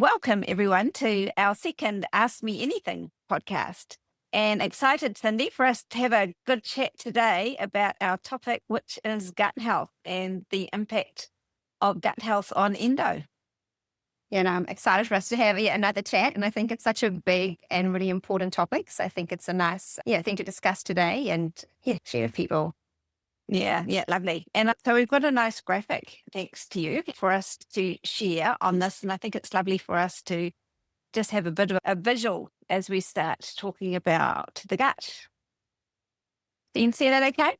Welcome, everyone, to our second Ask Me Anything podcast. And excited, Cindy, for us to have a good chat today about our topic, which is gut health and the impact of gut health on endo. And I'm excited for us to have yet another chat. And I think it's such a big and really important topic. So I think it's a nice thing to discuss today and share with people. Yeah, lovely. And so we've got a nice graphic, thanks to you, for us to share on this. And I think it's lovely for us to just have a bit of a visual as we start talking about the gut. Do you see that okay?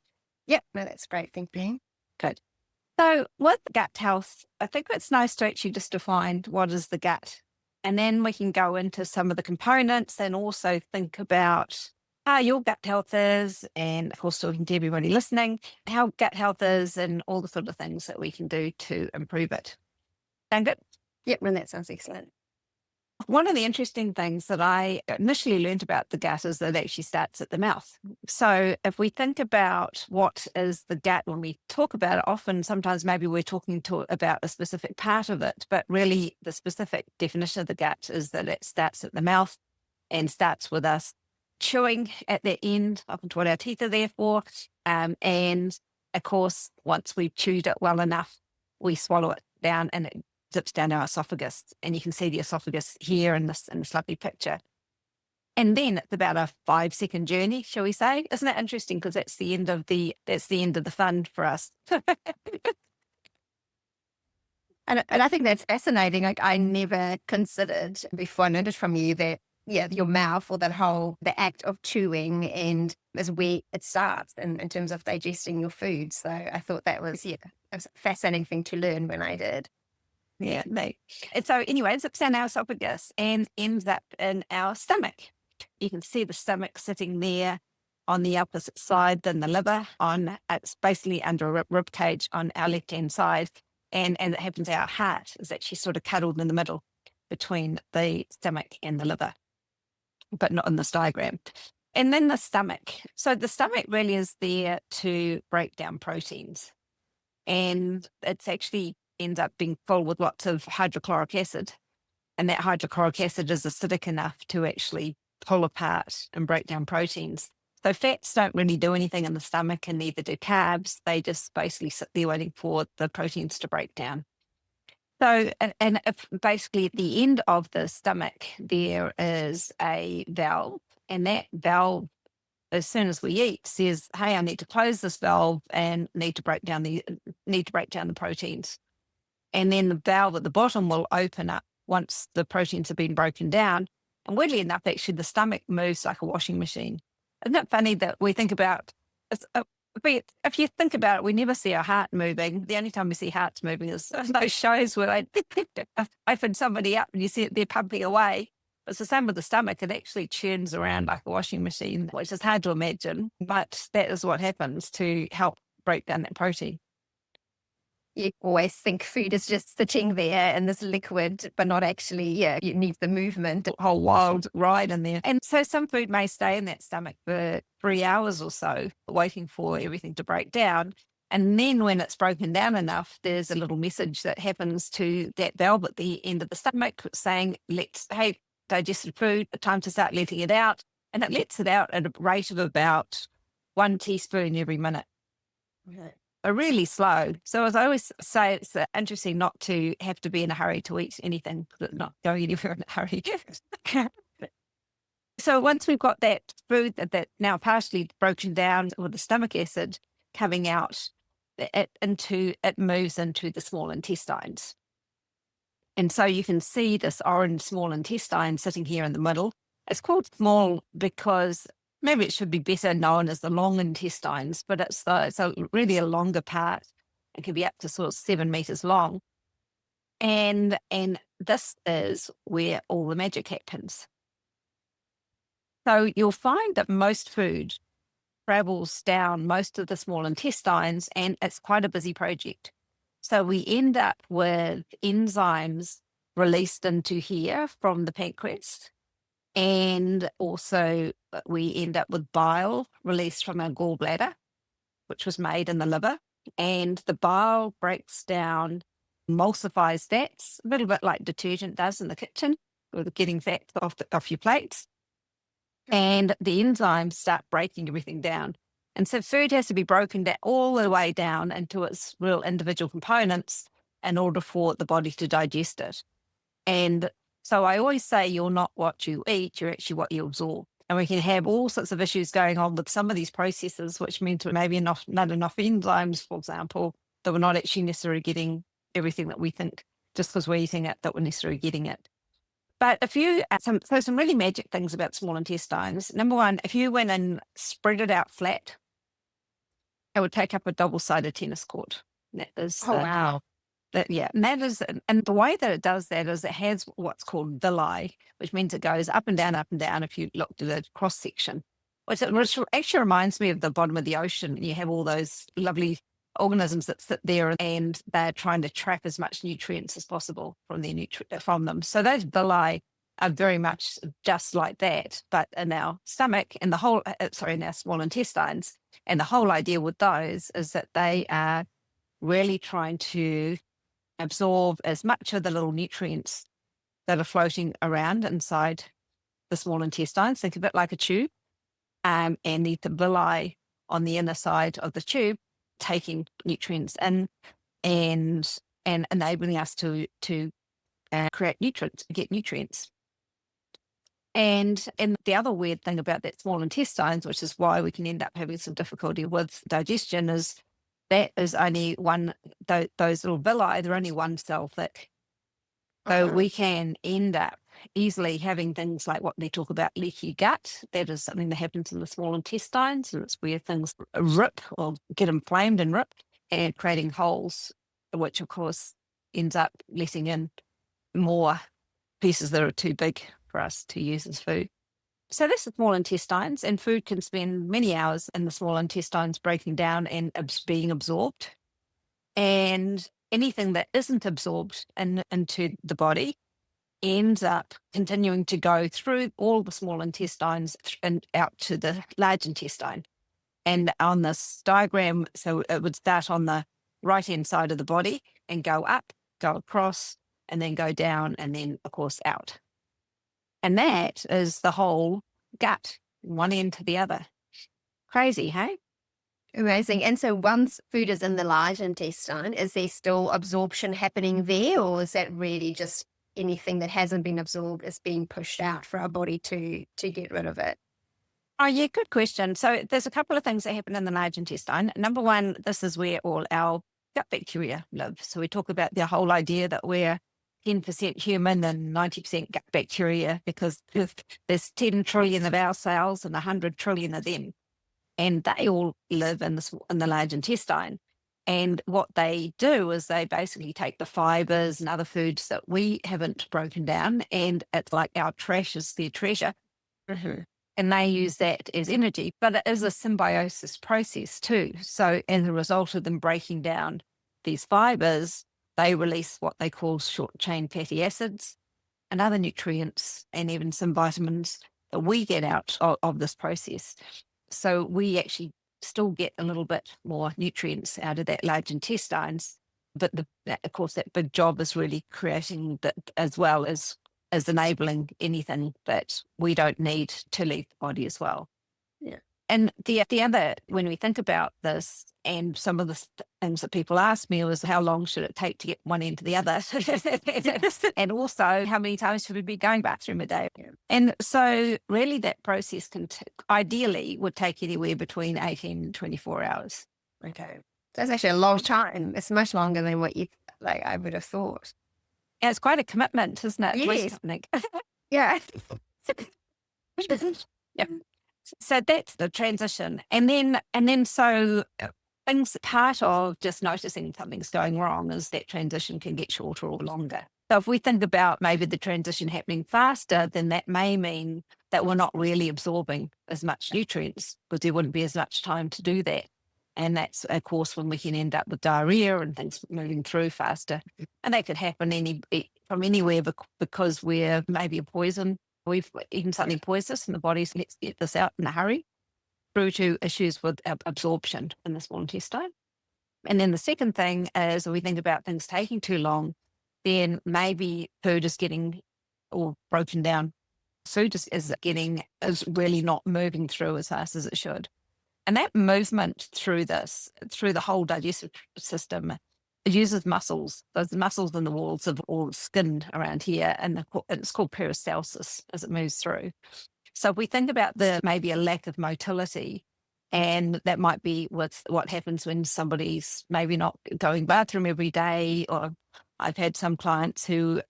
Yep, no, that's great. Thank you. Good. So with gut health, I think it's nice to actually just define what is the gut. And then we can go into some of the components and also think about how your gut health is, and of course talking to everybody listening, how gut health is and all the sort of things that we can do to improve it. Sound good? Yep, and that sounds excellent. One of the interesting things that I initially learned about the gut is that it actually starts at the mouth. So if we think about what is the gut when we talk about it, often sometimes maybe we're talking about a specific part of it, but really the specific definition of the gut is that it starts at the mouth and starts with us chewing at the end, up into what our teeth are there for. And of course, once we've chewed it well enough, we swallow it down and it zips down our esophagus, and you can see the esophagus here in this lovely picture. And then it's about a 5-second journey, shall we say? Isn't that interesting? Because that's the end of the fun for us. And I think that's fascinating. Like I never considered before I noted from you that your mouth or the act of chewing and is where it starts in terms of digesting your food. So I thought that was it was a fascinating thing to learn when I did. Yeah, no. And so anyway, it zips down our esophagus and ends up in our stomach. You can see the stomach sitting there on the opposite side than the liver. It's basically under a rib cage on our left-hand side. And it happens our heart is actually sort of cuddled in the middle between the stomach and the liver, but not in this diagram. And then the stomach. So the stomach really is there to break down proteins. And it's actually ends up being full with lots of hydrochloric acid. And that hydrochloric acid is acidic enough to actually pull apart and break down proteins. So fats don't really do anything in the stomach, and neither do carbs. They just basically sit there waiting for the proteins to break down. So, and if basically at the end of the stomach, there is a valve, and that valve, as soon as we eat, says, "Hey, I need to close this valve and need to break down the proteins." And then the valve at the bottom will open up once the proteins have been broken down. And weirdly enough, actually, the stomach moves like a washing machine. Isn't it funny that we think about, if you think about it, we never see our heart moving. The only time we see hearts moving is those shows where I open somebody up and you see it, they're pumping away. It's the same with the stomach. It actually churns around like a washing machine, which is hard to imagine, but that is what happens to help break down that protein. You always think food is just sitting there in this liquid, but not actually, you need the movement. A whole wild ride in there. And so some food may stay in that stomach for 3 hours or so, waiting for everything to break down. And then when it's broken down enough, there's a little message that happens to that valve at the end of the stomach saying, hey, digested food, time to start letting it out. And it lets it out at a rate of about 1 teaspoon every minute. Right. Really slow. So as I always say, it's interesting not to have to be in a hurry to eat anything, because it's not going anywhere in a hurry. So once we've got that food that now partially broken down with the stomach acid coming out, it moves into the small intestines. And so you can see this orange small intestine sitting here in the middle. It's called small because maybe it should be better known as the long intestines, but it's really a longer part. It can be up to sort of 7 meters long. And this is where all the magic happens. So you'll find that most food travels down most of the small intestines, and it's quite a busy project. So we end up with enzymes released into here from the pancreas. And also we end up with bile released from our gallbladder, which was made in the liver. And the bile breaks down emulsifies that, a little bit like detergent does in the kitchen, with getting fat off your plates. And the enzymes start breaking everything down. And so food has to be broken down all the way down into its real individual components in order for the body to digest it. And so I always say you're not what you eat, you're actually what you absorb. And we can have all sorts of issues going on with some of these processes, which means maybe not enough enzymes, for example, that we're not actually necessarily getting everything that we think just because we're eating it, that we're necessarily getting it. But if you, some really magic things about small intestines. Number one, if you went and spread it out flat, it would take up a double-sided tennis court. That is wow. and that is, and the way that it does that is it has what's called villi, which means it goes up and down if you look at the cross section, which actually reminds me of the bottom of the ocean. You have all those lovely organisms that sit there and they're trying to trap as much nutrients as possible from them. So those villi are very much just like that, but in our stomach and in our small intestines. And the whole idea with those is that they are really trying to absorb as much of the little nutrients that are floating around inside the small intestines. Think of it like a tube, and the villi on the inner side of the tube taking nutrients in and enabling us to create nutrients, get nutrients. And the other weird thing about that small intestines, which is why we can end up having some difficulty with digestion, is that is only one, those little villi, they're only one cell thick. So we can end up easily having things like what they talk about, leaky gut. That is something that happens in the small intestines, and it's where things rip or get inflamed and rip and creating holes, which of course ends up letting in more pieces that are too big for us to use as food. So that's the small intestines, and food can spend many hours in the small intestines breaking down and being absorbed. And anything that isn't absorbed into the body ends up continuing to go through all the small intestines and out to the large intestine. And on this diagram, so it would start on the right-hand side of the body and go up, go across, and then go down, and then, of course, out. And that is the whole gut, one end to the other. Crazy, hey? Amazing. And so once food is in the large intestine, is there still absorption happening there, or is that really just anything that hasn't been absorbed is being pushed out for our body to get rid of it? Oh, yeah, good question. So there's a couple of things that happen in the large intestine. Number one, this is where all our gut bacteria live. So we talk about the whole idea that we're 10% human and 90% gut bacteria, because there's 10 trillion of our cells and 100 trillion of them. And they all live in the large intestine. And what they do is they basically take the fibers and other foods that we haven't broken down, and it's like our trash is their treasure. And they use that as energy, but it is a symbiosis process too. So as a result of them breaking down these fibers, they release what they call short chain fatty acids and other nutrients, and even some vitamins that we get out of this process. So we actually still get a little bit more nutrients out of that large intestines. But of course, that big job is really creating that, as well as enabling anything that we don't need to leave the body as well. Yeah. And the other, when we think about this, and some of the things that people ask me was, how long should it take to get one end to the other? And also, how many times should we be going bathroom a day? Yeah. And so really that process ideally would take anywhere between 18 and 24 hours. Okay. That's actually a long time. It's much longer than what I would have thought. And it's quite a commitment, isn't it? Yes. Yeah. Yeah. So that's the transition. And then so part of just noticing something's going wrong is that transition can get shorter or longer. So if we think about maybe the transition happening faster, then that may mean that we're not really absorbing as much nutrients, because there wouldn't be as much time to do that. And that's, of course, when we can end up with diarrhea and things moving through faster. And that could happen from anywhere, because we're maybe a poison. We've eaten something poisonous and the body's, let's get this out in a hurry, through to issues with absorption in the small intestine. And then the second thing is, when we think about things taking too long, then maybe food is getting or broken down. Food is really not moving through as fast as it should. And that movement through the whole digestive system, it uses muscles. Those muscles in the walls of all skin around here, and it's called peristalsis as it moves through. So if we think about maybe a lack of motility, and that might be with what happens when somebody's maybe not going bathroom every day, or I've had some clients who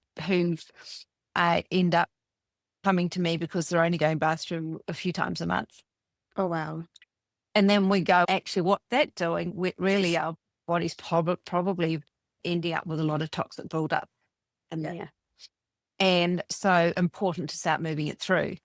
end up coming to me because they're only going bathroom a few times a month. Oh, wow. And then we go, actually, what that's doing, really our body's probably ending up with a lot of toxic buildup in there. And so important to start moving it through.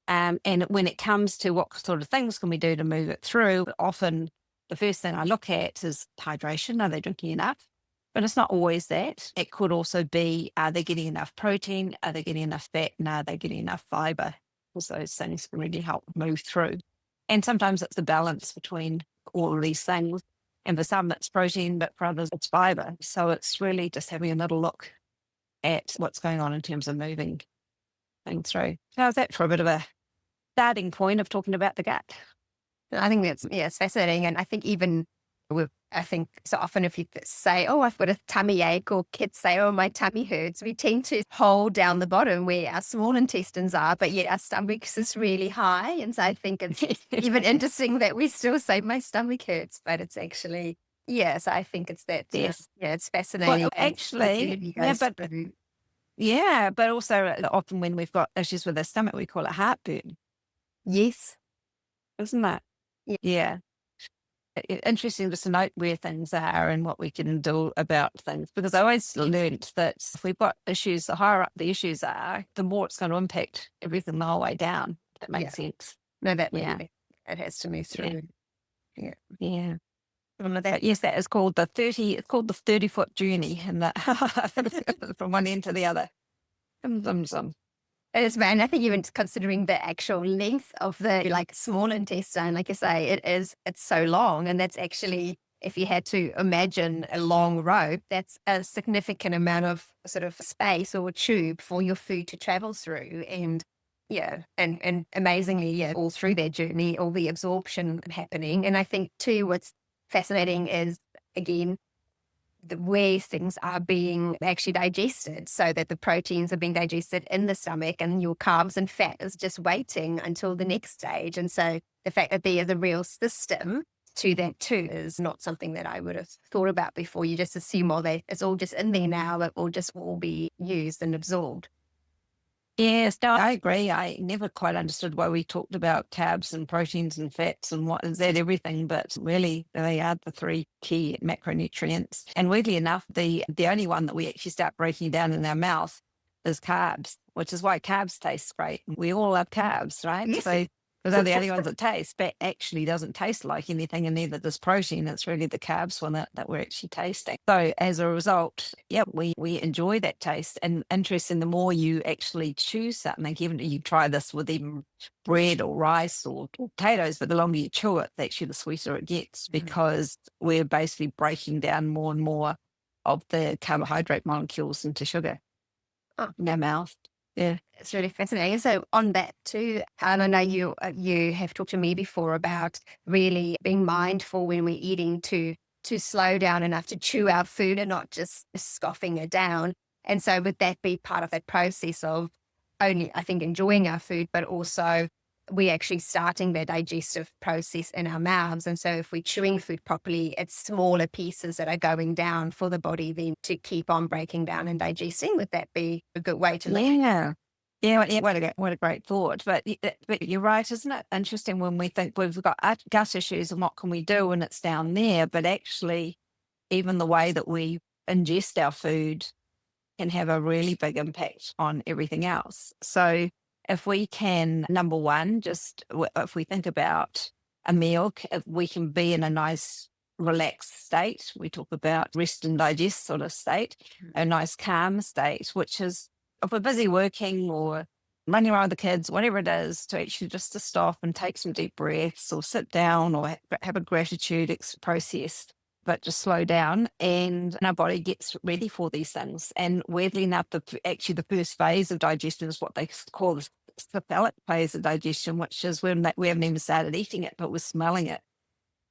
And when it comes to what sort of things can we do to move it through, often the first thing I look at is hydration. Are they drinking enough? But it's not always that. It could also be, are they getting enough protein? Are they getting enough fat? And are they getting enough fiber? Because those things can really help move through. And sometimes it's the balance between all of these things. And for some, it's protein, but for others, it's fiber. So it's really just having a little look at what's going on in terms of moving things through. How's that for a bit of a starting point of talking about the gut? I think it's fascinating. And I think even I think so often if you say, oh, I've got a tummy ache, or kids say, oh, my tummy hurts, we tend to hold down the bottom where our small intestines are, but yet our stomachs is really high. And so I think it's even interesting that we still say my stomach hurts, but it's actually, so I think it's that. Yes. It's fascinating. Well, actually, but also often when we've got issues with our stomach, we call it heartburn. Yes. Isn't that? Yeah. Interesting just to note where things are and what we can do about things, because I always learned that if we've got issues, the higher up the issues are, the more it's going to impact everything the whole way down. That makes sense. No, it has to move through. Yeah. Yes, that is called the 30-foot journey, and from one end to the other. It is, man. I think even considering the actual length of the small intestine, like I say, it's so long. And that's actually, if you had to imagine a long rope, that's a significant amount of sort of space or tube for your food to travel through. And and amazingly, all through their journey, all the absorption happening. And I think too, what's fascinating is, again, the way things are being actually digested, so that the proteins are being digested in the stomach, and your carbs and fat is just waiting until the next stage. And so the fact that there is a real system to that too is not something that I would have thought about before. You just assume, it's all just in there now, it will just all be used and absorbed. Yes, no, I agree. I never quite understood why we talked about carbs and proteins and fats and what is that everything, but really they are the three key macronutrients. And weirdly enough, the only one that we actually start breaking down in our mouth is carbs, which is why carbs taste great. We all love carbs, right? Yes. So they're the only ones that taste. Fat actually doesn't taste like anything, and neither does protein. It's really the carbs one that we're actually tasting. So as a result, we enjoy that taste. And interesting, the more you actually choose something, even if you try this with even bread or rice or potatoes, but the longer you chew it, actually the sweeter it gets, because we're basically breaking down more and more of the carbohydrate molecules into sugar in our mouth. Yeah, it's really fascinating. So on that too, and I know you have talked to me before about really being mindful when we're eating to slow down enough to chew our food and not just scoffing it down. And so would that be part of that process of only, I think, enjoying our food, but also we actually starting the digestive process in our mouths. And so if we're chewing food properly, it's smaller pieces that are going down for the body then to keep on breaking down and digesting. Would that be a good way to live? Yeah, what a great thought. But you're right, isn't it interesting when we think we've got gut issues and what can we do, and it's down there, but actually even the way that we ingest our food can have a really big impact on everything else. So if we can, number one, if we think about a meal, if we can be in a nice relaxed state. We talk about rest and digest sort of state, a nice calm state, which is, if we're busy working or running around with the kids, whatever it is, to actually just to stop and take some deep breaths or sit down or have a gratitude process but just slow down, and our body gets ready for these things. And weirdly enough, actually the first phase of digestion is what they call the cephalic phase of digestion, which is when we haven't even started eating it, but we're smelling it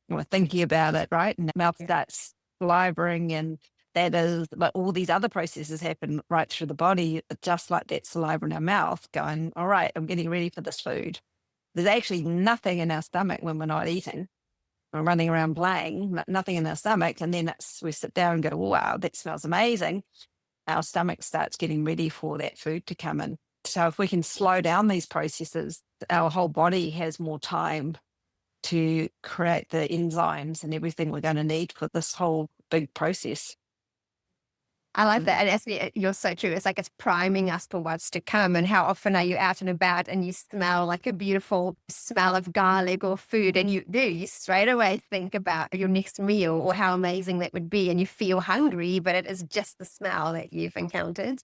and we're thinking about it, right? And the mouth starts salivating, and that is, but all these other processes happen right through the body, just like that saliva in our mouth going, all right, I'm getting ready for this food. There's actually nothing in our stomach when we're not eating. We're running around playing, nothing in our stomach. And then we sit down and go, wow, that smells amazing. Our stomach starts getting ready for that food to come in. So if we can slow down these processes, our whole body has more time to create the enzymes and everything we're going to need for this whole big process. I like that. And actually, you're so true. It's like it's priming us for what's to come. And how often are you out and about and you smell like a beautiful smell of garlic or food, and you straight away think about your next meal or how amazing that would be, and you feel hungry, but it is just the smell that you've encountered.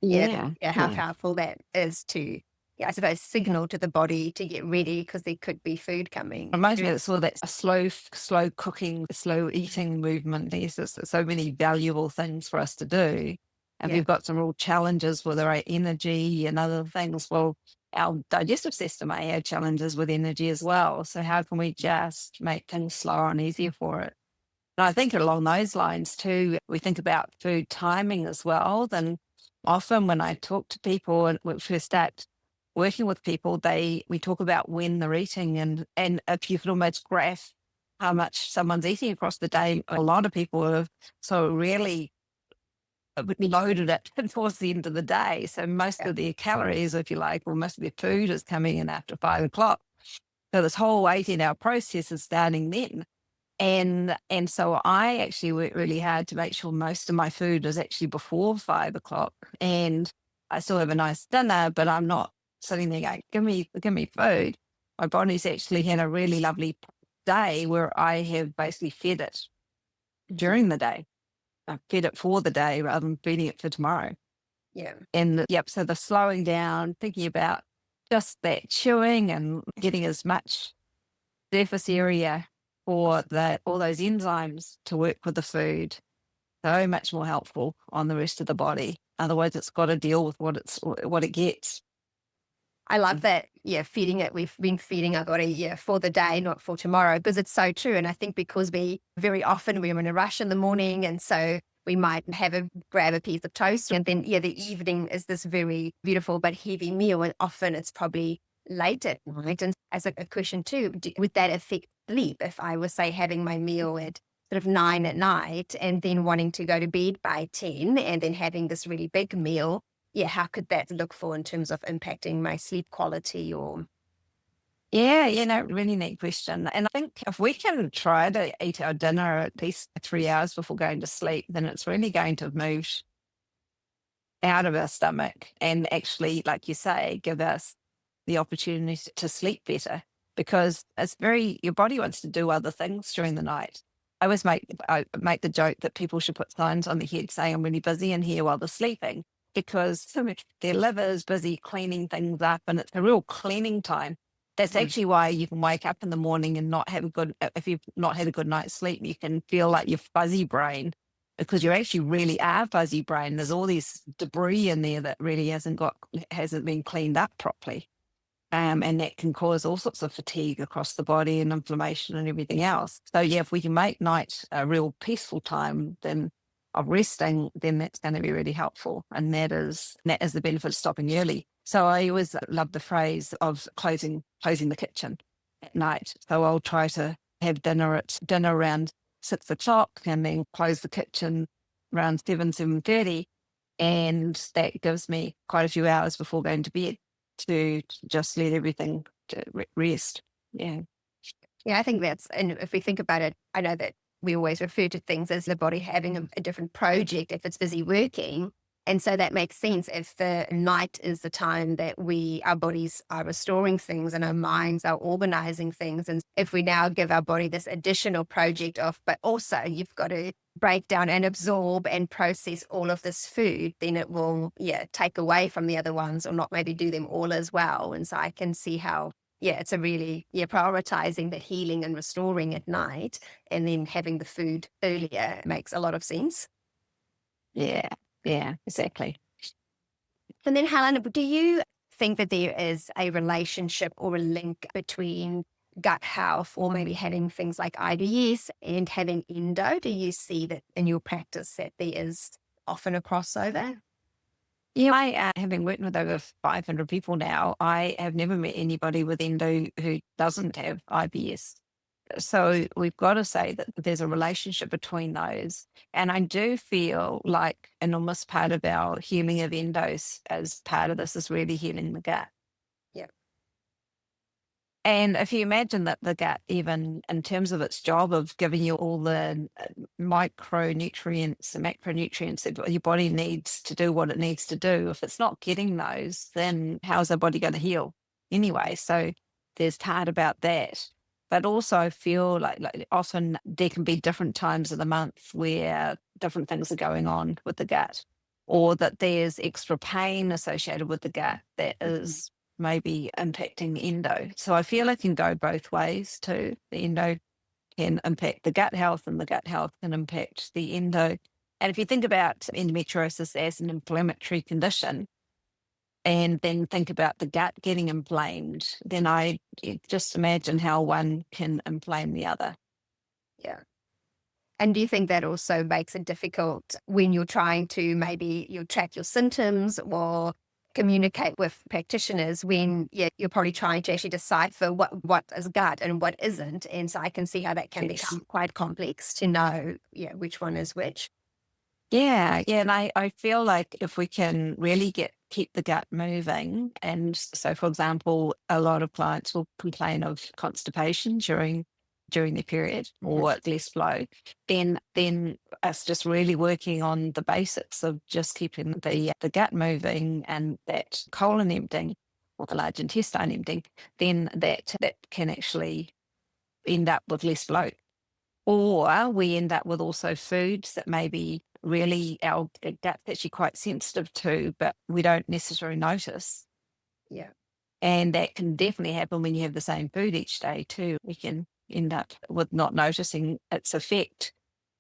How powerful that is to, I suppose, signal to the body to get ready because there could be food coming. Reminds me of sort of that slow cooking, slow eating movement. There's so many valuable things for us to do. And we've got some real challenges with our energy and other things. Well, our digestive system may have challenges with energy as well. So how can we just make things slower and easier for it? And I think along those lines too, we think about food timing as well. Then often when I talk to people and we first start working with people, we talk about when they're eating, and if you could almost graph how much someone's eating across the day. A lot of people have so really loaded it towards the end of the day. So most of their calories, if you like, or most of their food is coming in after 5 o'clock. So this whole 18-hour process is starting then. And so I actually work really hard to make sure most of my food is actually before 5 o'clock. And I still have a nice dinner, but I'm not sitting there going, give me food. My body's actually had a really lovely day where I have basically fed it during the day. I fed it for the day rather than feeding it for tomorrow. Yeah. And so the slowing down, thinking about just that chewing and getting as much surface area for all those enzymes to work with the food, so much more helpful on the rest of the body. Otherwise, it's got to deal with what it gets. I love that. Yeah, feeding it. We've been feeding our body, for the day, not for tomorrow, because it's so true. And I think because we're in a rush in the morning, and so we might grab a piece of toast, and then the evening is this very beautiful but heavy meal, and often it's probably late at night. And as a question too, would that affect sleep? If I was, say, having my meal at sort of 9 at night and then wanting to go to bed by 10 and then having this really big meal, how could that look for in terms of impacting my sleep quality or? Really neat question. And I think if we can try to eat our dinner at least 3 hours before going to sleep, then it's really going to move out of our stomach and actually, like you say, give us the opportunity to sleep better, because your body wants to do other things during the night. I make the joke that people should put signs on their head saying, I'm really busy in here while they're sleeping, because their liver is busy cleaning things up, and it's a real cleaning time. That's actually why you can wake up in the morning and if you've not had a good night's sleep, you can feel like you're fuzzy brain, because you actually really are fuzzy brain. There's all this debris in there that really hasn't been cleaned up properly. And that can cause all sorts of fatigue across the body and inflammation and everything else. So if we can make night a real peaceful time of resting, then that's going to be really helpful. And that is the benefit of stopping early. So I always love the phrase of closing the kitchen at night. So I'll try to have dinner around 6 o'clock and then close the kitchen around 7:30. And that gives me quite a few hours before going to bed to just let everything to rest. Yeah. Yeah, I think and if we think about it, I know that we always refer to things as the body having a different project if it's busy working. And so that makes sense if the night is the time that our bodies are restoring things and our minds are organizing things. And if we now give our body this additional project but also you've got to break down and absorb and process all of this food, then it will, take away from the other ones or not maybe do them all as well. And so I can see how yeah, it's a really, yeah, prioritizing the healing and restoring at night and then having the food earlier makes a lot of sense. Yeah, yeah, exactly. And then, Helen, do you think that there is a relationship or a link between gut health or maybe having things like IBS and having endo? Do you see that in your practice that there is often a crossover? Yeah, having worked with over 500 people now, I have never met anybody with endo who doesn't have IBS. So we've got to say that there's a relationship between those. And I do feel like an almost part of our healing of endos as part of this is really healing the gut. Yeah. And if you imagine that the gut, even in terms of its job of giving you all the micronutrients and macronutrients that your body needs to do what it needs to do, if it's not getting those, then how's our body going to heal anyway? So there's part about that. But also, I feel like often there can be different times of the month where different things are going on with the gut, or that there's extra pain associated with the gut that is maybe impacting endo. So I feel it can go both ways too. The endo can impact the gut health and the gut health can impact the endo. And if you think about endometriosis as an inflammatory condition and then think about the gut getting inflamed, then you just imagine how one can inflame the other. Yeah. And do you think that also makes it difficult when you're trying to maybe you track your symptoms or communicate with practitioners when you're probably trying to actually decipher what is gut and what isn't? And so I can see how that can Yes. become quite complex to know, which one is which. Yeah, yeah. And I feel like if we can really keep the gut moving, and so for example, a lot of clients will complain of constipation during their period or less flow, then us just really working on the basics of just keeping the gut moving and that colon emptying or the large intestine emptying, then that can actually end up with less flow. Or we end up with also foods that maybe really our gut's actually quite sensitive to, but we don't necessarily notice. Yeah. And that can definitely happen when you have the same food each day too. We can end up with not noticing its effect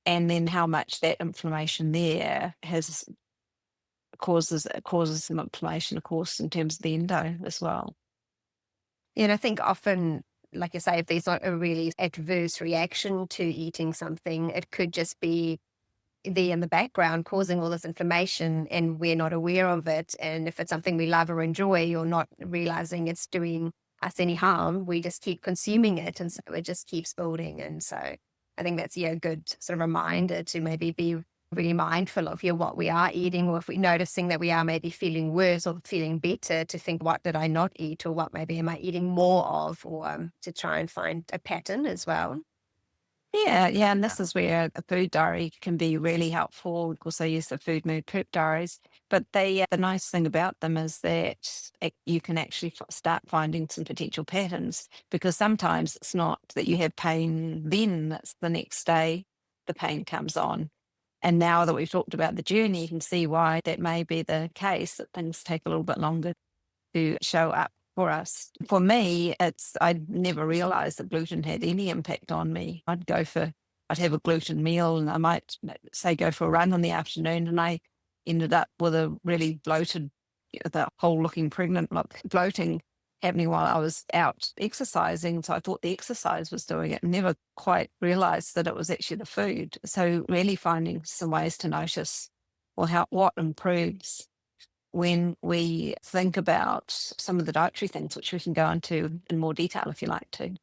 and then how much that inflammation there has causes some inflammation, of course, in terms of the endo as well. And I think often, like you say, if there's not a really adverse reaction to eating something, it could just be there in the background causing all this inflammation and we're not aware of it. And if it's something we love or enjoy or not realizing it's doing us any harm, we just keep consuming it. And so it just keeps building. And so I think that's a good sort of reminder to maybe be really mindful of what we are eating, or if we're noticing that we are maybe feeling worse or feeling better, to think, what did I not eat, or what maybe am I eating more of, or to try and find a pattern as well. Yeah, yeah, and this is where a food diary can be really helpful. Of course, I use the food mood prep diaries, but the nice thing about them is that you can actually start finding some potential patterns, because sometimes it's not that you have pain then, that's the next day the pain comes on. And now that we've talked about the journey, you can see why that may be the case, that things take a little bit longer to show up for us. For me, I never realized that gluten had any impact on me. I'd have a gluten meal and I might say go for a run in the afternoon, and I ended up with a really bloated, the whole looking pregnant look, bloating happening while I was out exercising. So I thought the exercise was doing it and never quite realized that it was actually the food. So really finding some ways to notice what improves when we think about some of the dietary things, which we can go into in more detail if you like to.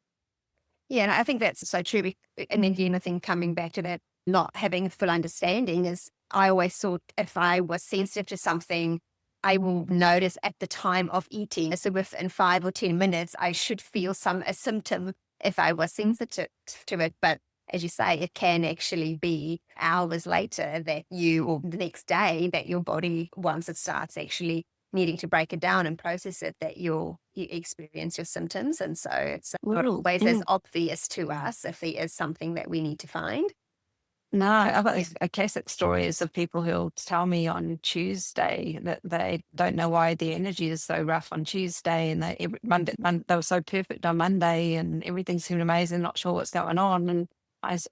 Yeah, and I think that's so true. And again, I think coming back to that, not having a full understanding is, I always thought if I was sensitive to something, I will notice at the time of eating. So within 5 or 10 minutes, I should feel a symptom if I was sensitive to it. But as you say, it can actually be hours later or the next day, that your body, once it starts actually needing to break it down and process it, that you experience your symptoms. And so it's not Ooh, always as mm. obvious to us if there is something that we need to find. No, I've got a classic stories of people who'll tell me on Tuesday that they don't know why the energy is so rough on Tuesday, and they were so perfect on Monday, and everything seemed amazing. Not sure what's going on, and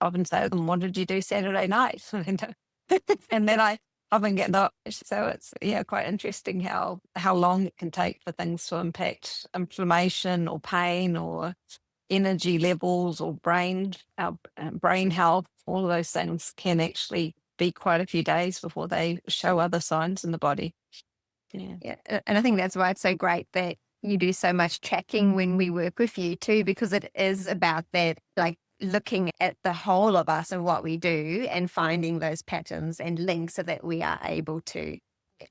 often say to them, "What did you do Saturday night?" And then I often get the so it's quite interesting how long it can take for things to impact inflammation or pain or energy levels or our brain health. All of those things can actually be quite a few days before they show other signs in the body. Yeah. Yeah. And I think that's why it's so great that you do so much tracking when we work with you too, because it is about that, like looking at the whole of us and what we do and finding those patterns and links so that we are able to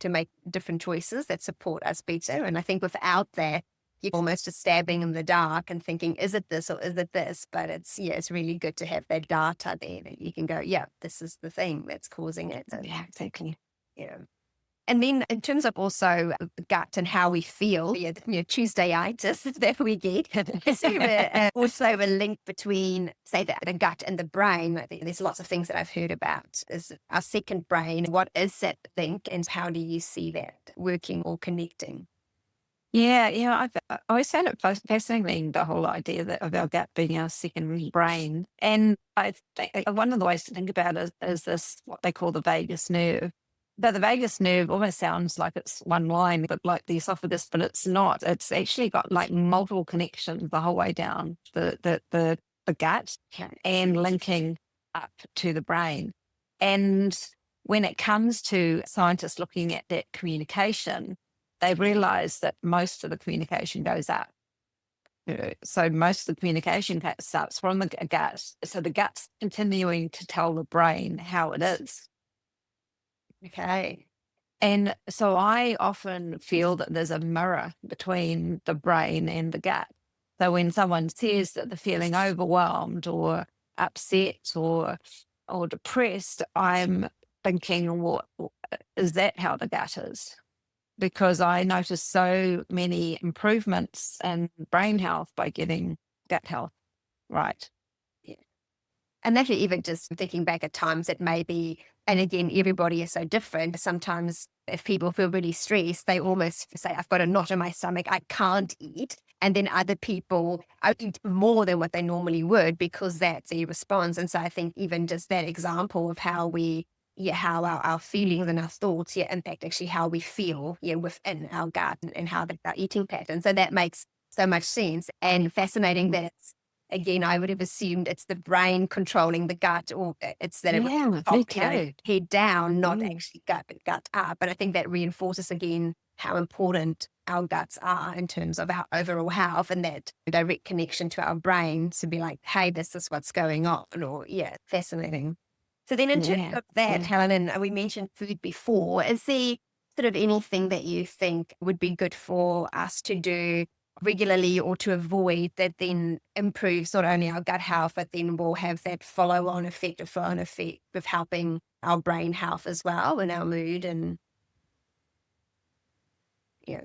make different choices that support us better. And I think without that, you're almost just stabbing in the dark and thinking, is it this or is it this? But it's really good to have that data there that you can go, yeah, this is the thing that's causing it. And, Yeah, exactly. yeah. And then in terms of also the gut and how we feel, Tuesdayitis that we get, is there also a link between, say, the gut and the brain? I think there's lots of things that I've heard about. Is our second brain, what is that link and how do you see that working or connecting? Yeah, I've always found it fascinating, the whole idea that of our gut being our second brain. And I think one of the ways to think about it is this, what they call the vagus nerve. But the vagus nerve almost sounds like it's one line, but like the esophagus, but it's not. It's actually got like multiple connections the whole way down the gut and linking up to the brain. And when it comes to scientists looking at that communication, they realize that most of the communication goes up. So most of the communication starts from the gut. So the gut's continuing to tell the brain how it is. Okay. And so I often feel that there's a mirror between the brain and the gut. So when someone says that they're feeling overwhelmed or upset or depressed, I'm thinking, what is that how the gut is? Because I noticed so many improvements in brain health by getting gut health right. And actually, even just thinking back at times that maybe, and again, everybody is so different. Sometimes if people feel really stressed, they almost say, I've got a knot in my stomach, I can't eat. And then other people eat more than what they normally would because that's a response. And so I think even just that example of how how our feelings and our thoughts impact actually how we feel within our gut and how our eating pattern. So that makes so much sense and fascinating that it's, again, I would have assumed it's the brain controlling the gut, or it's that it Yeah, me too. head down, not Mm. actually gut up. But I think that reinforces again how important our guts are in terms of our overall health and that direct connection to our brain to be like, hey, this is what's going on. Or fascinating. So then in terms Yeah. of that, Yeah. Helen, and we mentioned food before, is there sort of anything that you think would be good for us to do regularly or to avoid that then improves not only our gut health, but then will have that flow-on effect of helping our brain health as well and our mood and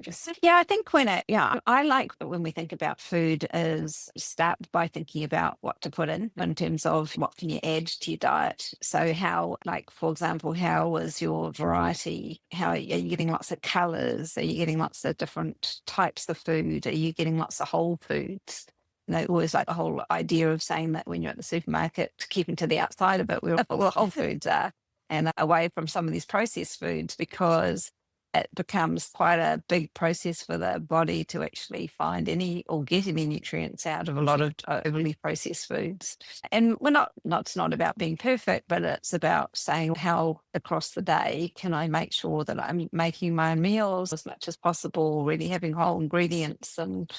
just Yeah, I think I like when we think about food is start by thinking about what to put in terms of what can you add to your diet. So how, like, for example, how is your variety? How are you getting lots of colors? Are you getting lots of different types of food? Are you getting lots of whole foods? Always like the whole idea of saying that when you're at the supermarket, keeping to the outside of it, where all the whole foods are, and away from some of these processed foods, because it becomes quite a big process for the body to actually find any or get any nutrients out of a lot of overly processed foods. And it's not about being perfect, but it's about saying how across the day can I make sure that I'm making my own meals as much as possible, really having whole ingredients and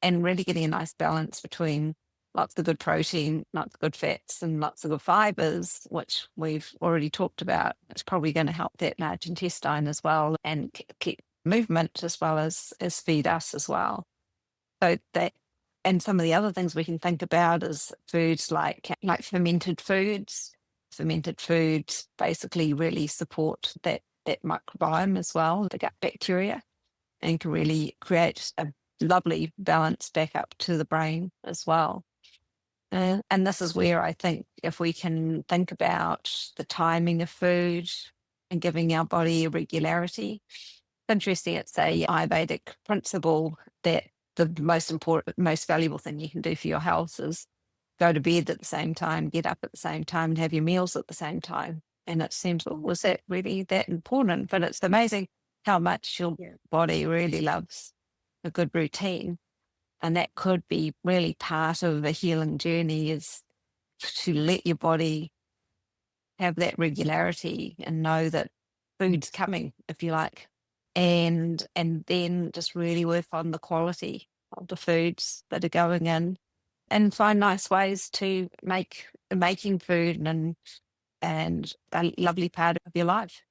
really getting a nice balance between lots of good protein, lots of good fats, and lots of good fibers, which we've already talked about. It's probably going to help that large intestine as well and keep movement as well as feed us as well. So that, and some of the other things we can think about is foods like fermented foods. Fermented foods basically really support that microbiome as well, the gut bacteria, and can really create a lovely balance back up to the brain as well. And this is where I think if we can think about the timing of food and giving our body a regularity. It's interesting, it's a Ayurvedic principle that the most important, most valuable thing you can do for your health is go to bed at the same time, get up at the same time, and have your meals at the same time. And it seems, well, was that really that important? But it's amazing how much your body really loves a good routine. And that could be really part of a healing journey, is to let your body have that regularity and know that food's coming, if you like, and then just really work on the quality of the foods that are going in, and find nice ways to making food and a lovely part of your life.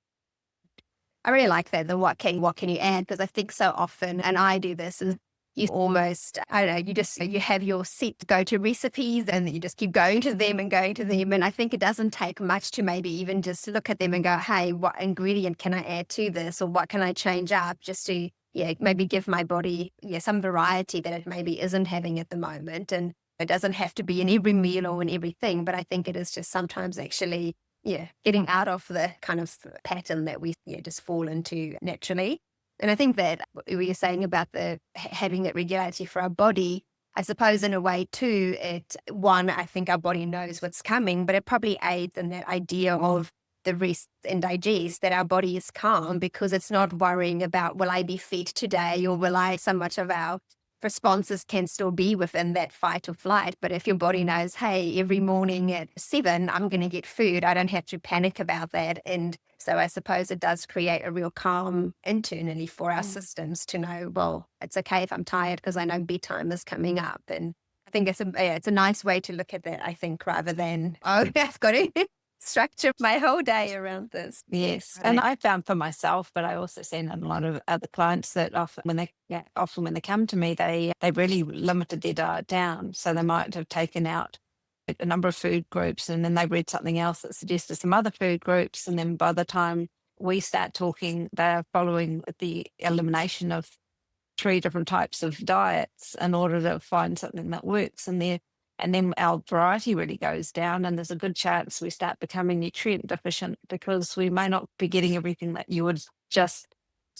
I really like that. The what can you add? Because I think so often, and I do this, is you almost, I don't know, you have your set go-to recipes and you just keep going to them and going to them. And I think it doesn't take much to maybe even just look at them and go, hey, what ingredient can I add to this? Or what can I change up just to, maybe give my body, some variety that it maybe isn't having at the moment. And it doesn't have to be in every meal or in everything, but I think it is just sometimes actually, getting out of the kind of pattern that we just fall into naturally. And I think that what you're saying about the having that regularity for our body, I suppose in a way too, I think our body knows what's coming, but it probably aids in that idea of the rest and digest, that our body is calm because it's not worrying about, will I be fed today, or will I, so much of our responses can still be within that fight or flight. But if your body knows, hey, every morning at 7, I'm going to get food, I don't have to panic about that. And so I suppose it does create a real calm internally for our systems to know, well, it's okay if I'm tired because I know bedtime is coming up. And I think it's a nice way to look at that, I think, rather than, oh, I've got to structure my whole day around this. Yes. And I found for myself, but I also seen a lot of other clients that often when they come to me, they really limited their diet down. So they might have taken out a number of food groups, and then they read something else that suggested some other food groups. And then by the time we start talking, they're following the elimination of 3 different types of diets in order to find something that works. And then our variety really goes down, and there's a good chance we start becoming nutrient deficient because we may not be getting everything that you would just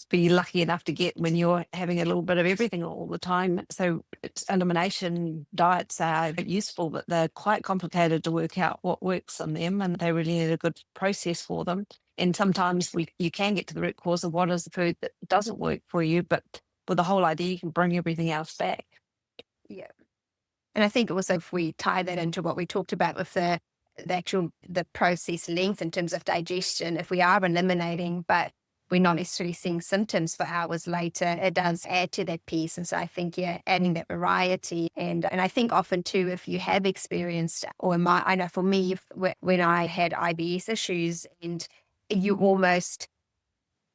be lucky enough to get when you're having a little bit of everything all the time. So elimination diets are useful, but they're quite complicated to work out what works on them, and they really need a good process for them. And sometimes you can get to the root cause of what is the food that doesn't work for you, but with the whole idea, you can bring everything else back. Yeah. And I think also if we tie that into what we talked about with the process length in terms of digestion, if we are eliminating, but we're not necessarily seeing symptoms for hours later, it does add to that piece. And so I think, adding that variety. And I think often too, if you have experienced, I know for me, when I had IBS issues, and you almost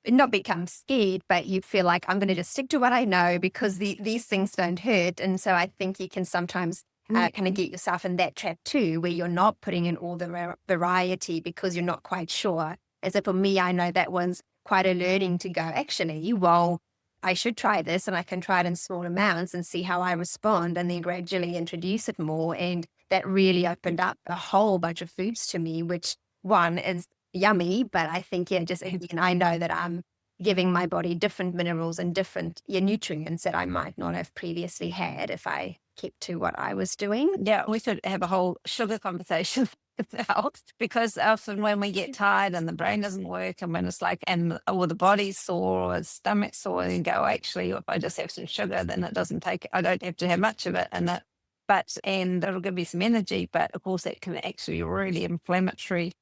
not become scared, but you feel like, I'm going to just stick to what I know because these things don't hurt. And so I think you can sometimes kind of get yourself in that trap too, where you're not putting in all the variety because you're not quite sure. And so for me, I know that one's quite a learning to go, actually, well, I should try this, and I can try it in small amounts and see how I respond, and then gradually introduce it more. And that really opened up a whole bunch of foods to me, which one is yummy, but I think, I know that I'm giving my body different minerals and different nutrients that I might not have previously had if I kept to what I was doing. Yeah, we should have a whole sugar conversation about, because often when we get tired and the brain doesn't work, and when it's like, or the body's sore or the stomach's sore, and go, actually, if I just have some sugar, then I don't have to have much of it, and it'll give me some energy. But of course, that can actually be really inflammatory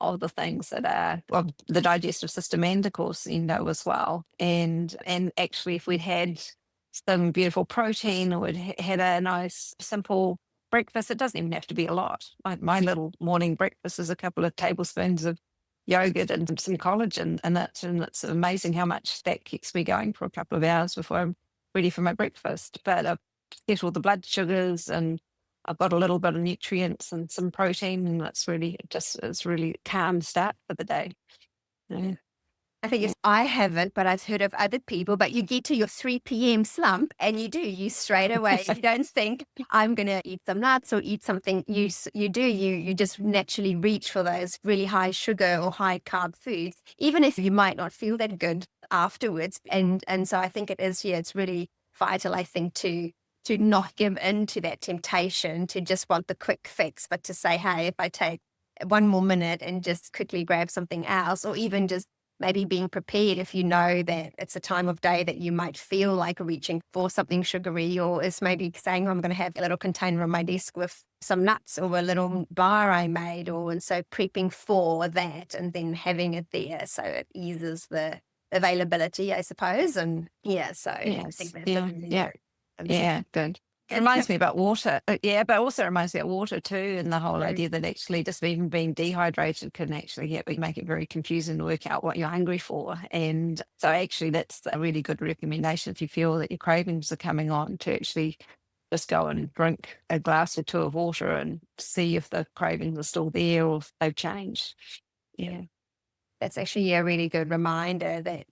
of the things that are of the digestive system, and of course, as well. And actually, if we'd had some beautiful protein, or we'd had a nice simple breakfast, it doesn't even have to be a lot. My little morning breakfast is a couple of tablespoons of yogurt and some collagen, and it's amazing how much that keeps me going for a couple of hours before I'm ready for my breakfast. But I've settled the blood sugars, and I've got a little bit of nutrients and some protein, and it's really calm start for the day. Yeah. I think I haven't, but I've heard of other people. But you get to your 3 p.m. slump and you straight away, you don't think I'm going to eat some nuts or eat something. You just naturally reach for those really high sugar or high carb foods, even if you might not feel that good afterwards. And so I think it is, it's really vital, I think, to not give in to that temptation to just want the quick fix, but to say, hey, if I take one more minute and just quickly grab something else, or even just maybe being prepared if you know that it's a time of day that you might feel like reaching for something sugary, or is maybe saying, oh, I'm going to have a little container on my desk with some nuts or a little bar I made, and so prepping for that and then having it there so it eases the availability, I suppose. And so I think Yes. that's Yeah. Yeah. Yeah. Good. It reminds me about water. But also reminds me of water too, and the whole idea that actually just even being dehydrated can actually make it very confusing to work out what you're hungry for. And so actually that's a really good recommendation if you feel that your cravings are coming on, to actually just go and drink a glass or two of water and see if the cravings are still there or if they've changed. Yeah. That's actually a really good reminder that,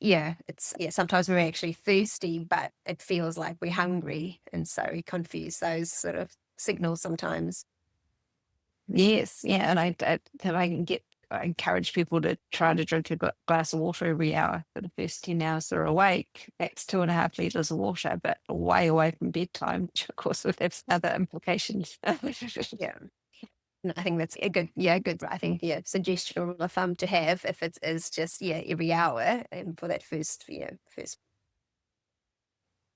sometimes we're actually thirsty, but it feels like we're hungry. And so we confuse those sort of signals sometimes. Yes, yeah, and I encourage people to try to drink a glass of water every hour for the first 10 hours they're awake. That's 2.5 liters of water, but way away from bedtime, which of course would have other implications. Yeah. And I think that's a good, I think, suggestion or rule of thumb to have if it is just, every hour and for that first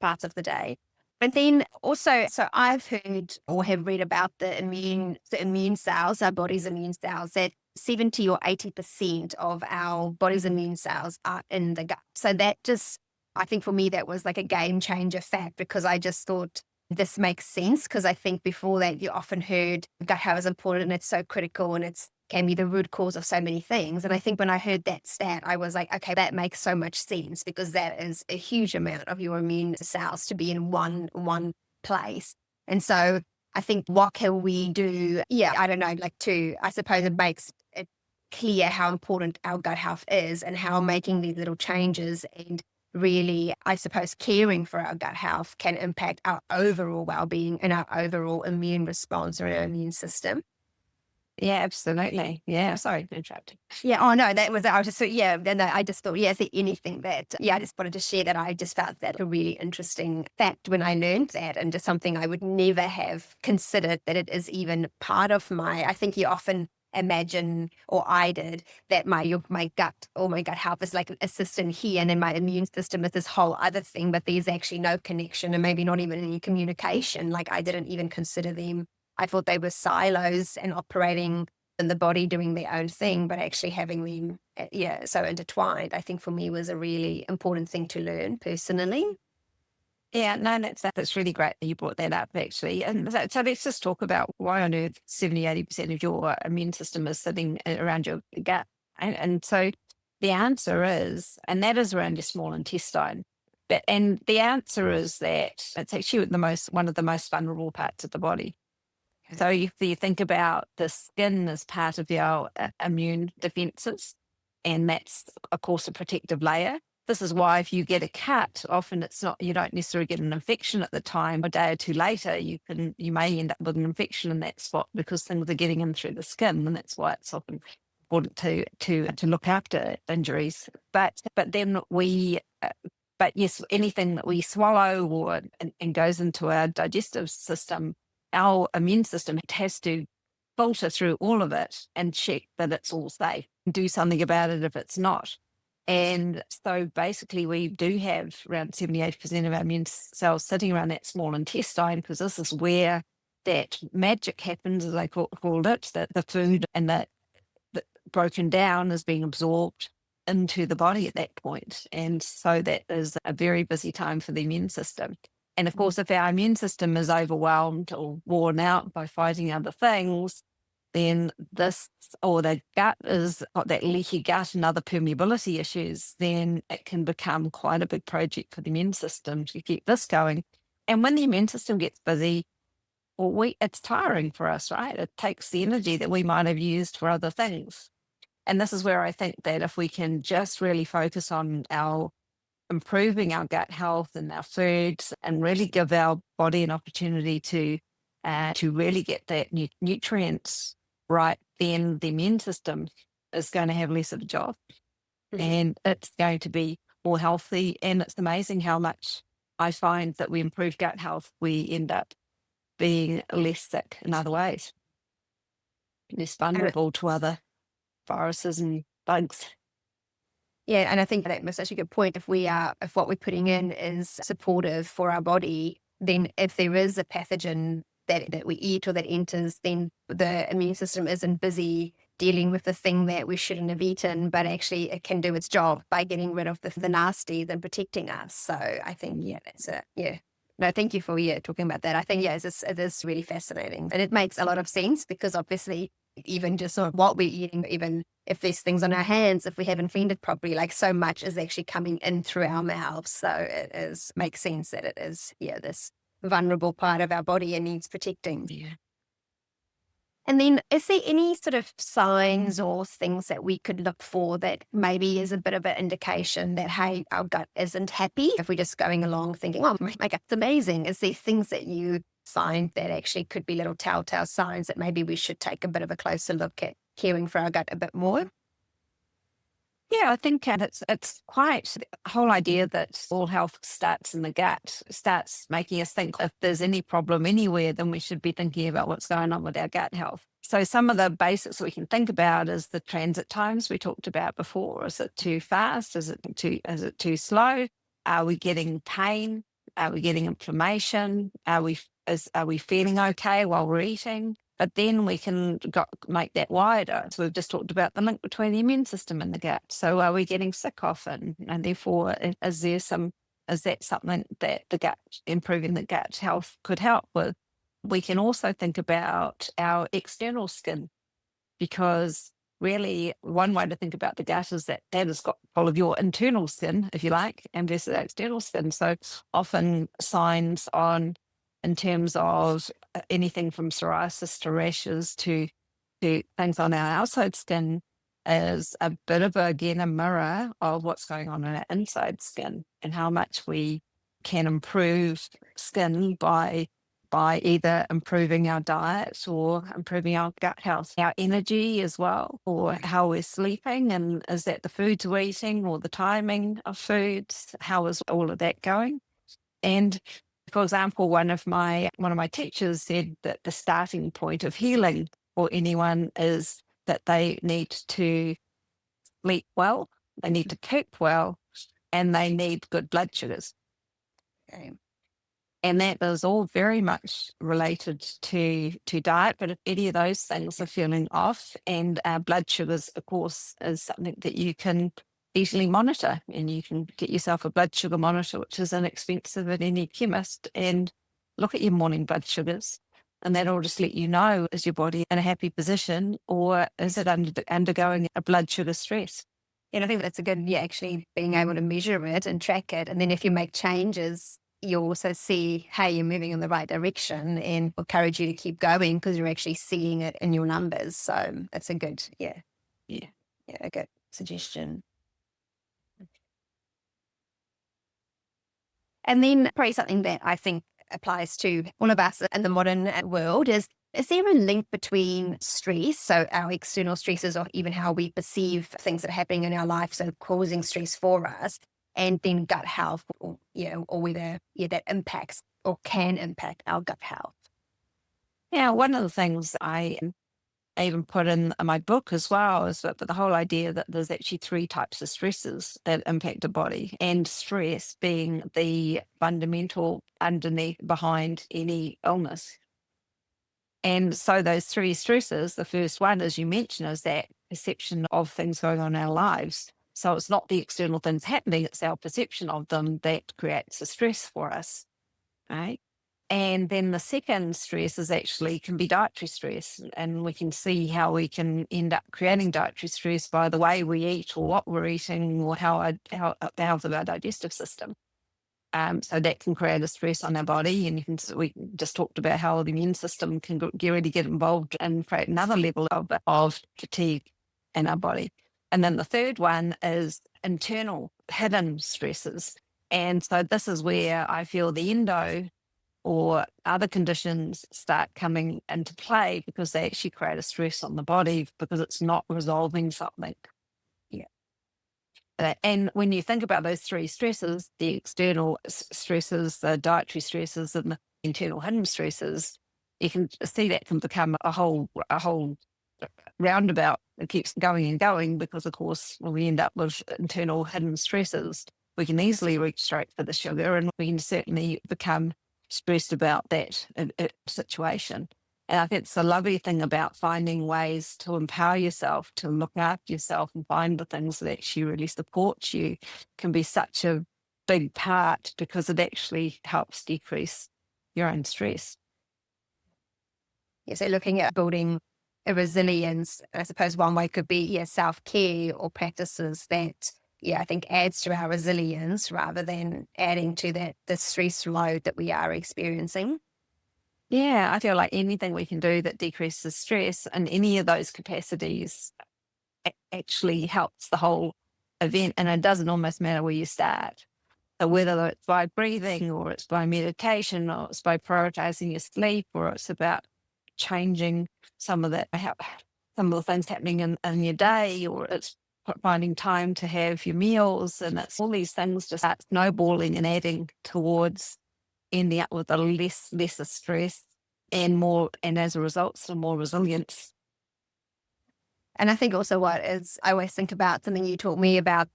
part of the day. And then also, so I've heard or have read about the immune cells, our body's immune cells, that 70 or 80% of our body's immune cells are in the gut. So that just, I think for me, that was like a game changer fact, because I just thought this makes sense. Because I think before that, you often heard gut health is important and it's so critical and it's can be the root cause of so many things. And I think when I heard that stat, I was like, okay, that makes so much sense, because that is a huge amount of your immune cells to be in one place. And so I think what can we do? Yeah, I don't know, I suppose it makes it clear how important our gut health is and how making these little changes and really, I suppose, caring for our gut health can impact our overall well-being and our overall immune response or our immune system. Yeah, absolutely. Yeah, sorry for interrupting. Yeah. Oh no, I was just so Then I just thought, is there anything that I just wanted to share that I just felt that a really interesting fact when I learned that, and just something I would never have considered that it is even part of my. I think you often imagine, or I did, that my gut or my gut health is like an assistant here, and then my immune system is this whole other thing. But there's actually no connection, and maybe not even any communication. Like I didn't even consider them. I thought they were silos and operating in the body doing their own thing, but actually having them, so intertwined, I think for me was a really important thing to learn personally. Yeah, no, that's really great that you brought that up, actually. And so let's just talk about why on earth 70-80% of your immune system is sitting around your gut. And so the answer is, and that is around your small intestine. And the answer is that it's actually one of the most vulnerable parts of the body. So if you think about the skin as part of your immune defenses, and that's, of course, a protective layer. This is why if you get a cut, often you don't necessarily get an infection at the time. A day or two later, you may end up with an infection in that spot because things are getting in through the skin, and that's why it's often important to look after injuries. But then but yes, anything that we swallow and goes into our digestive system, our immune system has to filter through all of it and check that it's all safe, do something about it if it's not. And so basically we do have around 78% of our immune cells sitting around that small intestine, because this is where that magic happens, as I called it, that the food and the broken down is being absorbed into the body at that point. And so that is a very busy time for the immune system. And of course, if our immune system is overwhelmed or worn out by fighting other things, then the gut is got that leaky gut and other permeability issues, then it can become quite a big project for the immune system to keep this going. And when the immune system gets busy, it's tiring for us, right? It takes the energy that we might have used for other things. And this is where I think that if we can just really focus on improving our gut health and our foods, and really give our body an opportunity to really get that nutrients right, then the immune system is going to have less of a job, and it's going to be more healthy. And it's amazing how much I find that we improve gut health, we end up being less sick in other ways, less vulnerable to other viruses and bugs. Yeah, and I think that was such a good point. If what we're putting in is supportive for our body, then if there is a pathogen that we eat or that enters, then the immune system isn't busy dealing with the thing that we shouldn't have eaten, but actually it can do its job by getting rid of the nasty than protecting us. So I think, that's it. Yeah. No, thank you for talking about that. I think, it is really fascinating. And it makes a lot of sense because obviously even just sort of what we're eating, even if there's things on our hands, if we haven't cleaned it properly, like so much is actually coming in through our mouths. So makes sense that it is, this vulnerable part of our body and needs protecting. Yeah. And then is there any sort of signs or things that we could look for that maybe is a bit of an indication that, hey, our gut isn't happy? If we're just going along thinking, oh, my gut's amazing. Is there things that you find that actually could be little telltale signs that maybe we should take a bit of a closer look at caring for our gut a bit more? Yeah, I think it's quite the whole idea that all health starts in the gut, starts making us think if there's any problem anywhere, then we should be thinking about what's going on with our gut health. So some of the basics we can think about is the transit times we talked about before. Is it too fast? Is it too slow? Are we getting pain? Are we getting inflammation? Are we feeling okay while we're eating? But then we can make that wider. So we've just talked about the link between the immune system and the gut. So are we getting sick often? And therefore, is that something that improving the gut health could help with? We can also think about our external skin, because really one way to think about the gut is that has got all of your internal skin, if you like, and versus external skin. So often signs in terms of anything from psoriasis to rashes to things on our outside skin is a bit of a mirror of what's going on in our inside skin, and how much we can improve skin by either improving our diet or improving our gut health, our energy as well, or how we're sleeping, and is that the foods we're eating or the timing of foods, how is all of that going? And for example, one of my teachers said that the starting point of healing for anyone is that they need to sleep well, they need to cook well, and they need good blood sugars. Okay. And that is all very much related to diet. But if any of those things are feeling off, and blood sugars, of course, is something that you can easily monitor, and you can get yourself a blood sugar monitor, which is inexpensive at any chemist, and look at your morning blood sugars. And that'll just let you know, is your body in a happy position, or is it undergoing a blood sugar stress? And I think that's a good, actually being able to measure it and track it. And then if you make changes, you'll also see, hey, you're moving in the right direction, and encourage you to keep going because you're actually seeing it in your numbers. So it's a good, a good suggestion. And then probably something that I think applies to all of us in the modern world is there a link between stress, so our external stresses, or even how we perceive things that are happening in our life, so causing stress for us, and then gut health, or whether that impacts or can impact our gut health? Yeah, one of the things I even put in my book as well is that the whole idea that there's actually 3 types of stresses that impact the body, and stress being the fundamental underneath behind any illness. And so those 3 stresses, the first one, as you mentioned, is that perception of things going on in our lives. So it's not the external things happening, it's our perception of them that creates the stress for us, right? And then the second stress can be dietary stress. And we can see how we can end up creating dietary stress by the way we eat, or what we're eating, or how the health of our digestive system. So that can create a stress on our body. And we just talked about how the immune system can really get involved and create another level of fatigue. in our body. And then the third one is internal hidden stresses. And so this is where I feel the endo or other conditions start coming into play, because they actually create a stress on the body because it's not resolving something. Yeah. And when you think about those three stresses, the external stresses, the dietary stresses, and the internal hidden stresses, you can see that can become a whole roundabout. It keeps going and going because, of course, when we end up with internal hidden stresses, we can easily reach straight for the sugar, and we can certainly become stressed about that situation. And I think it's a lovely thing about finding ways to empower yourself, to look after yourself and find the things that actually really support you, can be such a big part, because it actually helps decrease your own stress. Yeah, so looking at building a resilience, I suppose one way could be self-care or practices that I think adds to our resilience rather than adding to the stress load that we are experiencing. Yeah, I feel like anything we can do that decreases stress in any of those capacities actually helps the whole event. And it doesn't almost matter where you start. So whether it's by breathing, or it's by meditation, or it's by prioritizing your sleep, or it's about changing some of the things happening in your day, or it's finding time to have your meals, and it's all these things just start snowballing and adding towards ending up with a lesser stress and more, and as a result, some more resilience. And I think also I always think about something you taught me about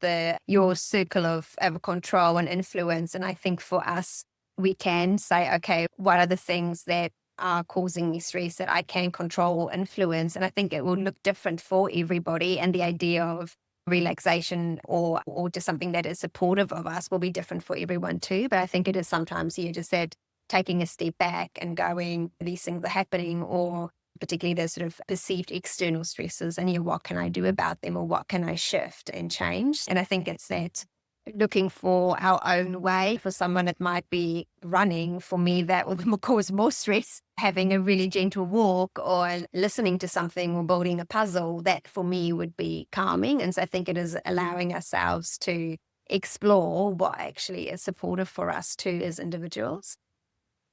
your circle of control and influence. And I think for us, we can say, okay, what are the things that are causing me stress that I can control or influence? And I think it will look different for everybody. And the idea of relaxation or just something that is supportive of us will be different for everyone too. But I think it is sometimes, you just said, taking a step back and going, these things are happening, or particularly the sort of perceived external stresses, and what can I do about them, or what can I shift and change? And I think it's that looking for our own way. For someone, it might be running. For me, that will cause more stress. Having a really gentle walk, or listening to something, or building a puzzle, that for me would be calming. And so I think it is allowing ourselves to explore what actually is supportive for us too as individuals.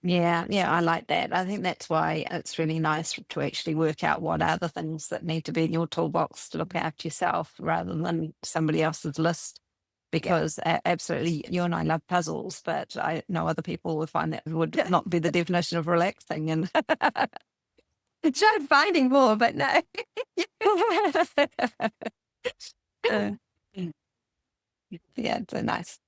Yeah, I like that. I think that's why it's really nice to actually work out what are the things that need to be in your toolbox to look after yourself, rather than somebody else's list. Because absolutely, you and I love puzzles, but I know other people would find that would not be the definition of relaxing. And tried finding more, but no. Yeah, it's so nice.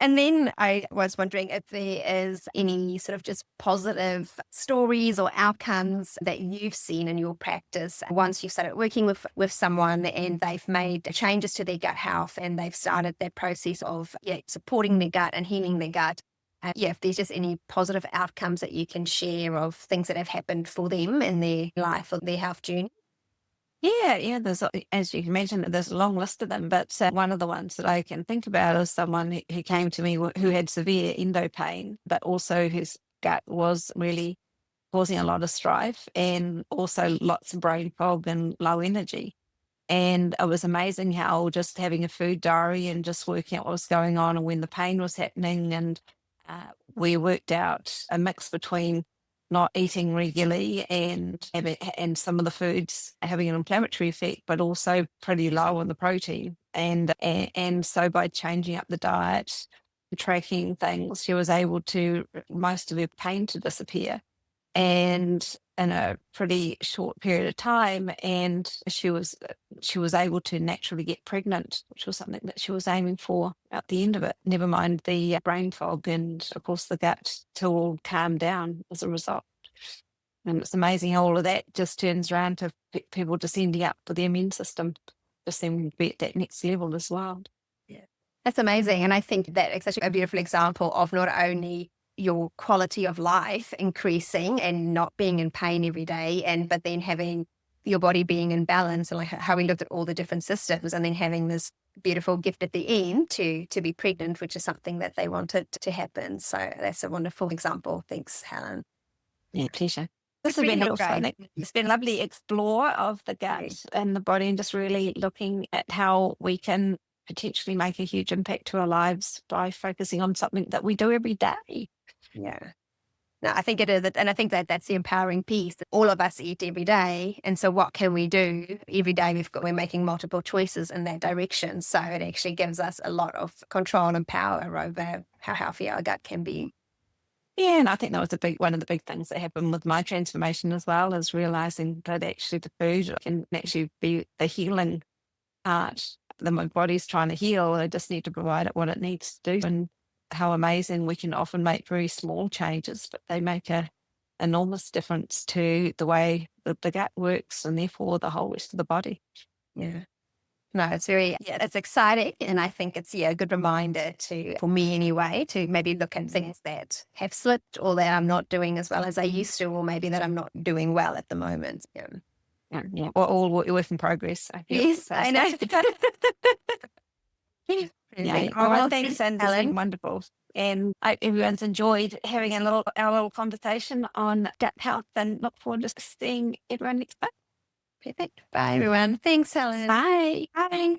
And then I was wondering if there is any sort of just positive stories or outcomes that you've seen in your practice once you've started working with someone and they've made changes to their gut health, and they've started that process of supporting their gut and healing their gut. If there's just any positive outcomes that you can share of things that have happened for them in their life or their health journey. Yeah. There's, as you mentioned, there's a long list of them, but one of the ones that I can think about is someone who came to me who had severe endo pain, but also whose gut was really causing a lot of strife, and also lots of brain fog and low energy. And it was amazing how just having a food diary and just working out what was going on and when the pain was happening. And we worked out a mix between not eating regularly and some of the foods having an inflammatory effect, but also pretty low on the protein. And so by changing up the diet, tracking things, she was able to most of her pain to disappear, and in a pretty short period of time. And she was able to naturally get pregnant, which was something that she was aiming for at the end of it. Never mind the brain fog, and of course the gut to all calm down as a result. And it's amazing how all of that just turns around to people just ending up with the immune system just seeming to be at that next level as well. Yeah, that's amazing. And I think that it's such a beautiful example of not only your quality of life increasing and not being in pain every day, but then having your body being in balance, and like how we looked at all the different systems, and then having this beautiful gift at the end to be pregnant, which is something that they wanted to happen. So that's a wonderful example. Thanks, Helen. Yeah, pleasure. This has been really real fun. great. It's been lovely explore of the gut and the body, and just really looking at how we can potentially make a huge impact to our lives by focusing on something that we do every day. Yeah. No, I think it is. And I think that that's the empowering piece. All of us eat every day. And so what can we do every day? We're making multiple choices in that direction. So it actually gives us a lot of control and power over how healthy our gut can be. Yeah, and I think that was one of the big things that happened with my transformation as well, is realizing that actually the food can actually be the healing part. That my body's trying to heal, I just need to provide it what it needs to do. And how amazing we can often make very small changes, but they make a enormous difference to the way that the gut works, and therefore the whole rest of the body. Yeah. No, it's exciting. And I think it's, a good reminder for me anyway, to maybe look at things that have slipped or that I'm not doing as well as I used to, or maybe that I'm not doing well at the moment. Yeah. Yeah. We're all work in progress. I feel. Yes, I know. Yeah. Oh, Well, thanks, and it's Ellen. been wonderful. And I hope everyone's enjoyed having our little conversation on gut health, and look forward to seeing everyone next month. Perfect. Bye, everyone. Thanks, Helen. Bye. Bye.